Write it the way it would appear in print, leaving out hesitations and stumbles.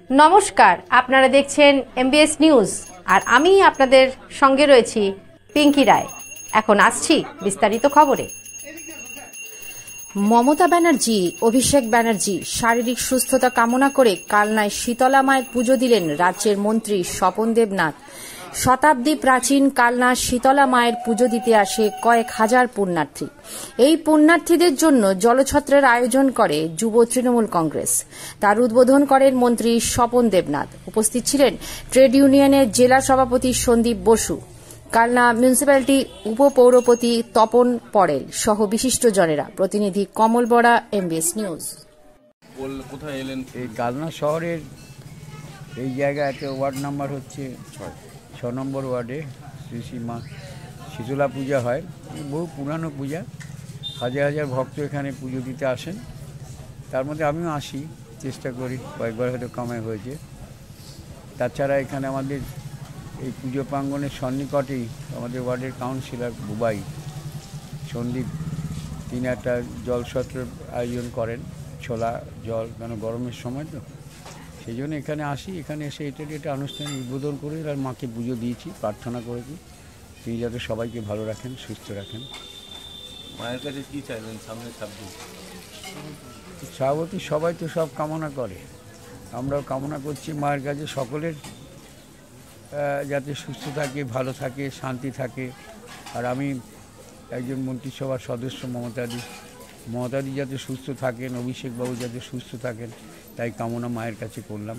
নমস্কার, আপনারা দেখছেন এমবিএস নিউজ আর আমি আপনাদের সঙ্গে রয়েছি পিঙ্কি রায়। এখন আসছি বিস্তারিত খবরে। মমতা ব্যানার্জি, অভিষেক ব্যানার্জি শারীরিক সুস্থতা কামনা করে কালনায় শীতলা মায়ের পুজো দিলেন রাজ্যের মন্ত্রী স্বপন দেবনাথ। শতাব্দী প্রাচীন কালনা শীতলা মায়ের পুজো দিতে আসে কয়েক হাজার পুণ্যার্থী। এই পুণ্যার্থীদের জন্য জলছত্রের আয়োজন করে যুব তৃণমূল কংগ্রেস। তার উদ্বোধন করেন মন্ত্রী স্বপন দেবনাথ। উপস্থিত ছিলেন ট্রেড ইউনিয়নের জেলা সভাপতি সন্দীপ বসু, কালনা মিউনিসিপ্যালিটি উপপৌরপতি তপন পড়েল সহ বিশিষ্টজনেরা। প্রতিনিধি কমল বড়া, এমবিএস নিউজ। কোথায় এলেন? এই কালনা শহরের এই জায়গাতে ওয়ার্ড নাম্বার হচ্ছে 6 নম্বর ওয়ার্ডে শ্রী শ্রী মা শীতলা পূজা হয়। বহু পুরানো পূজা, হাজার হাজার ভক্ত এখানে পুজো দিতে আসেন। তার মধ্যে আমিও আসি, চেষ্টা করি, কয়েকবার হয়তো কামাই হয়েছে। তাছাড়া এখানে আমাদের এই পুজো প্রাঙ্গণের সন্নিকটেই আমাদের ওয়ার্ডের কাউন্সিলর বুবাই সন্দীপ, তিনি একটা জলছত্রের আয়োজন করেন, ছোলা জল, কেন গরমের সময় তো সেই জন্য এখানে আসি। এখানে এসে এটা আনুষ্ঠানিক উদ্বোধন করে আর মাকে পুজো দিয়েছি, প্রার্থনা করেছি তিনি যাতে সবাইকে ভালো রাখেন, সুস্থ রাখেন। মায়ের কাছে কি চাইলেন সামনে 26? স্বাভাবিক সবাই তো সব কামনা করে, আমরাও কামনা করছি মায়ের কাছে সকলের যাতে সুস্থ থাকে, ভালো থাকে, শান্তি থাকে। আর আমি একজন মন্ত্রিসভার সদস্য মমতাদি যাতে সুস্থ থাকেন, অভিষেকবাবু যাতে সুস্থ থাকেন, তাই কামনা মায়ের কাছে করলাম।